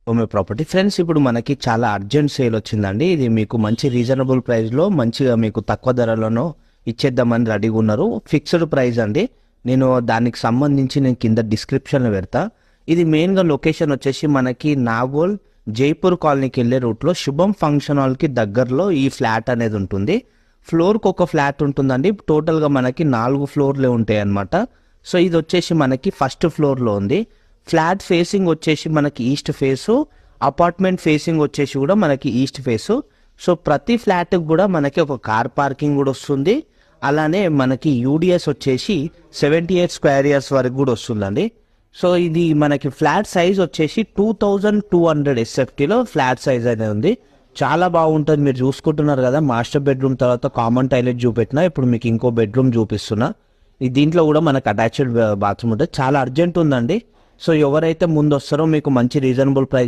Home property friends, ఇప్పుడు మనకి చాలా అర్జెంట్ సేల్ వచ్చిందండి. ఇది మీకు మంచి రీజనబుల్ ప్రైస్లో మంచిగా మీకు తక్కువ ధరలోనో ఇచ్చేద్దామని రెడీగా ఉన్నారు. ఫిక్స్డ్ ప్రైస్ అండి. నేను దానికి సంబంధించి నేను కింద డిస్క్రిప్షన్లో పెడతా. ఇది మెయిన్గా లొకేషన్ వచ్చేసి మనకి నాగోల్ జైపూర్ కాలనీకి వెళ్ళే రూట్లో శుభం ఫంక్షన్ హాల్కి దగ్గరలో ఈ ఫ్లాట్ అనేది ఉంటుంది. ఫ్లోర్కి ఒక ఫ్లాట్ ఉంటుందండి. టోటల్గా మనకి 4 ఫ్లోర్లే ఉంటాయి అన్నమాట. సో ఇది వచ్చేసి మనకి ఫస్ట్ ఫ్లోర్లో ఉంది. ఫ్లాట్ ఫేసింగ్ వచ్చేసి మనకి ఈస్ట్ ఫేసు, అపార్ట్మెంట్ ఫేసింగ్ వచ్చేసి కూడా మనకి ఈస్ట్ ఫేసు. సో ప్రతి ఫ్లాట్కి కూడా మనకి ఒక కార్ పార్కింగ్ కూడా వస్తుంది. అలానే మనకి యూడిఎస్ వచ్చేసి 78 స్క్వేర్ ఇయర్స్ వరకు కూడా వస్తుందండి. సో ఇది మనకి ఫ్లాట్ సైజ్ వచ్చేసి 2200 ఎస్ఎఫ్టీలో ఫ్లాట్ సైజ్ అనేది ఉంది. చాలా బాగుంటుంది. మీరు చూసుకుంటున్నారు కదా, మాస్టర్ బెడ్రూమ్ తర్వాత కామన్ టాయిలెట్ చూపెట్టినా, ఇప్పుడు మీకు ఇంకో బెడ్రూమ్ చూపిస్తున్నా. దీంట్లో కూడా మనకు అటాచ్డ్ బాత్రూమ్ ఉంటుంది. చాలా అర్జెంట్ ఉందండి. సో ఎవరైతే ముందు వస్తారో మీకు మంచి రీజనబుల్ ప్రైస్